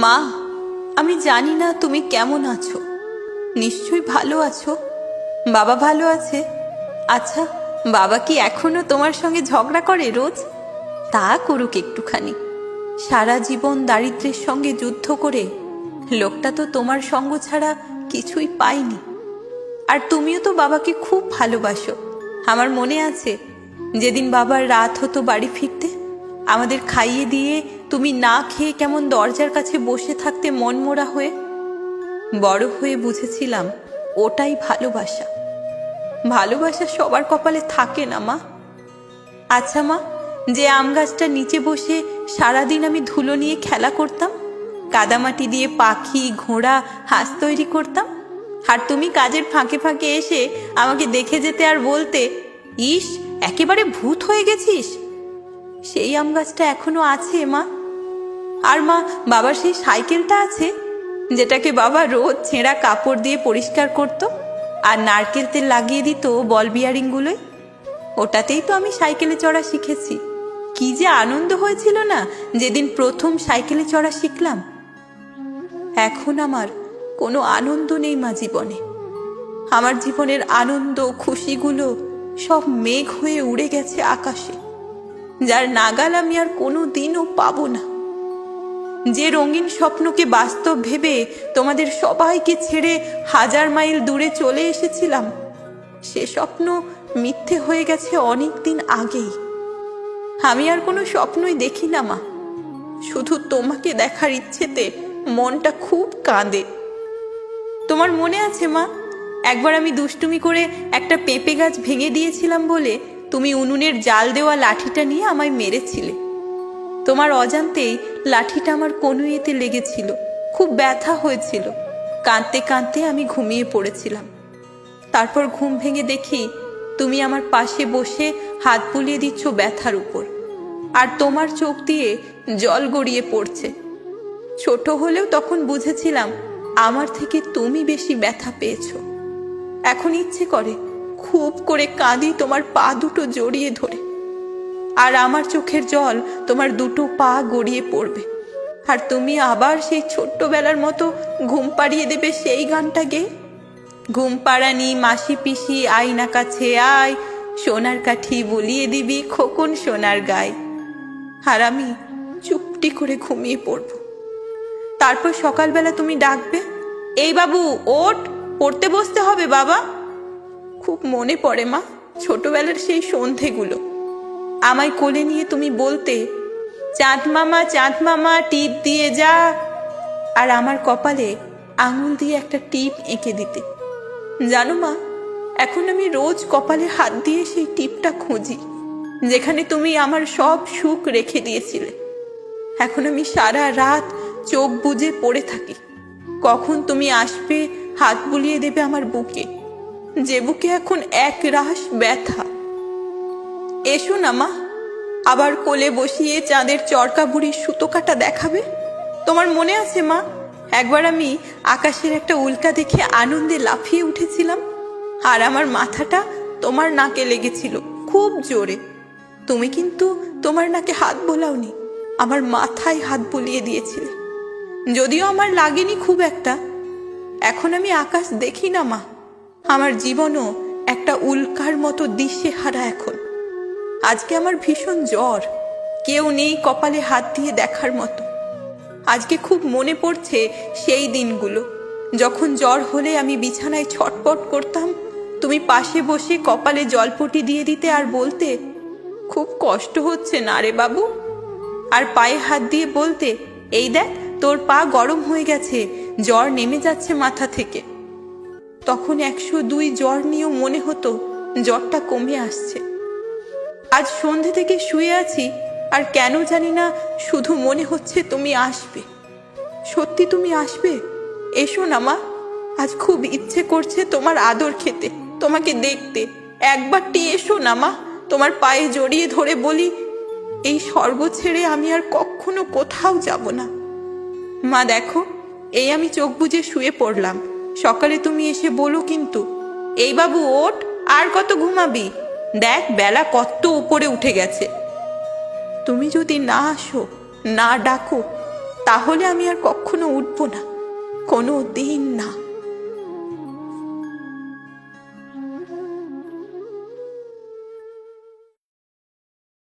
মা, আমি জানি না তুমি কেমন আছো। নিশ্চয়ই ভালো আছো। বাবা ভালো আছে? আচ্ছা, বাবা কি এখনো তোমার সঙ্গে ঝগড়া করে রোজ? তা করুক একটুখানি। সারা জীবন দারিদ্র্যের সঙ্গে যুদ্ধ করে লোকটা তো তোমার সঙ্গ ছাড়া কিছুই পায়নি। আর তুমিও তো বাবাকে খুব ভালোবাসো। আমার মনে আছে যেদিন বাবার রাত হতো বাড়ি ফিরতে, আমাদের খাইয়ে দিয়ে তুমি না খেয়ে কেমন দরজার কাছে বসে থাকতে মনমরা হয়ে। বড় হয়ে বুঝেছিলাম ওটাই ভালোবাসা। ভালোবাসা সবার কপালে থাকে না মা। আচ্ছা মা, যে আম গাছটার নিচে বসে সারাদিন আমি ধুলো নিয়ে খেলা করতাম, কাদামাটি দিয়ে পাখি ঘোড়া হাঁস তৈরি করতাম, আর তুমি কাজের ফাঁকে ফাঁকে এসে আমাকে দেখে যেতে আর বলতে, ইস একেবারে ভূত হয়ে গেছিস, সেই আম গাছটা এখনো আছে মা। আর মা, বাবার সেই সাইকেলটা আছে যেটাকে বাবা রোজ ছেঁড়া কাপড় দিয়ে পরিষ্কার করত আর নারকেল তেল লাগিয়ে দিত বল বিয়ারিংগুলোয়। ওটাতেই তো আমি সাইকেলে চড়া শিখেছি। কি যে আনন্দ হয়েছিল না যেদিন প্রথম সাইকেলে চড়া শিখলাম। এখন আমার কোনো আনন্দ নেই মা জীবনে। আমার জীবনের আনন্দ খুশিগুলো সব মেঘ হয়ে উড়ে গেছে আকাশে, যার নাগাল আমি আর কোনো দিনও পাবো না। যে রঙিন স্বপ্নকে বাস্তব ভেবে তোমাদের সবাইকে ছেড়ে 1000 মাইল দূরে চলে এসেছিলাম, সে স্বপ্ন মিথ্যে হয়ে গেছে অনেক দিন আগেই। আমি আর কোনো স্বপ্নই দেখি না মা। শুধু তোমাকে দেখার ইচ্ছেতে মনটা খুব কাঁদে। তোমার মনে আছে মা, একবার আমি দুষ্টুমি করে একটা পেঁপে গাছ ভেঙে দিয়েছিলাম বলে তুমি উনুনের জাল দেওয়া লাঠিটা নিয়ে আমায় মেরেছিলে। তোমার অজান্তেই লাঠিটা আমার কনুইতে লেগেছিল, খুব ব্যথা হয়েছিল। কাঁদতে কাঁদতে আমি ঘুমিয়ে পড়েছিলাম। তারপর ঘুম ভেঙে দেখি তুমি আমার পাশে বসে হাত বুলিয়ে দিচ্ছ ব্যথার উপর, আর তোমার চোখ দিয়ে জল গড়িয়ে পড়ছে। ছোট হলেও তখন বুঝেছিলাম আমার থেকে তুমি বেশি ব্যথা পেয়েছ। এখন ইচ্ছে করে খুব করে কাঁদি তোমার পা দুটো জড়িয়ে ধরে, আর আমার চোখের জল তোমার দুটো পা গড়িয়ে পড়বে, আর তুমি আবার সেই ছোট্টবেলার মতো ঘুম পাড়িয়ে দেবে সেই গানটা গেয়ে, ঘুম পাড়ানি মাসি পিসি আয়না কাছে আয়, সোনার কাঠি বলিয়ে দিবি খোকন সোনার গায়। আর আমি চুপটি করে ঘুমিয়ে পড়ব। তারপর সকালবেলা তুমি ডাকবে, এই বাবু ওঠ, পড়তে বসতে হবে বাবা। খুব মনে পড়ে মা ছোটবেলার সেই সন্ধেগুলো। আমায় কোলে নিয়ে তুমি বলতে, চাঁদ মামা টিপ দিয়ে যা, আর আমার কপালে আঙুল দিয়ে একটা টিপ এঁকে দিতে। জানো মা, এখন আমি রোজ কপালে হাত দিয়ে সেই টিপটা খুঁজি যেখানে তুমি আমার সব সুখ রেখে দিয়েছিলে। এখন আমি সারা রাত চোখ বুজে পড়ে থাকি, কখন তুমি আসবে হাত বুলিয়ে দেবে আমার বুকে, যে বুকে এখন এক রাশ ব্যথা। এসো না মা, আবার কোলে বসিয়ে চাঁদের চরকা বুড়ির সুতো কাটা দেখাবে। তোমার মনে আছে মা, একবার আমি আকাশের একটা উল্কা দেখে আনন্দে লাফিয়ে উঠেছিলাম, আর আমার মাথাটা তোমার নাকে লেগেছিল খুব জোরে। তুমি কিন্তু তোমার নাকে হাত বোলাওনি, আমার মাথায় হাত বুলিয়ে দিয়েছিলে। যদিও আমার লাগেনি খুব একটা। এখন আমি আকাশ দেখি না মা, আমার জীবনও একটা উল্কার মতো দিশেহারা এখন। আজকে আমার ভীষণ জ্বর, কেউ নেই কপালে হাত দিয়ে দেখার মতো। আজকে খুব মনে পড়ছে সেই দিনগুলো যখন জ্বর হলে আমি বিছানায় ছটপট করতাম, তুমি পাশে বসে কপালে জলপটি দিয়ে দিতে আর বলতে, খুব কষ্ট হচ্ছে না রে বাবু, আর পায়ে হাত দিয়ে বলতে, এই দেখ তোর পা গরম হয়ে গেছে, জ্বর নেমে যাচ্ছে মাথা থেকে। তখন 102 জ্বর নিয়েও মনে হতো জ্বরটা কমে আসছে। আজ সন্ধে থেকে শুয়ে আছি, আর কেন জানি না শুধু মনে হচ্ছে তুমি আসবে। সত্যি তুমি আসবে? এসো না মা, আজ খুব ইচ্ছে করছে তোমার আদর খেতে, তোমাকে দেখতে। একবারটি এসো না মা, তোমার পায়ে জড়িয়ে ধরে বলি, এই স্বর্গ ছেড়ে আমি আর কখনো কোথাও যাব না। মা দেখো, এই আমি চোখ বুজে শুয়ে পড়লাম, সকালে তুমি এসে বলো কিন্তু, এই বাবু ওঠ, আর কত ঘুমাবি, দেখ বেলা কত উপরে উঠে গেছে। তুমি যদি না আসো, না ডাকো, তাহলে আমি আর কখনো উঠবো না, কোনো দিন না।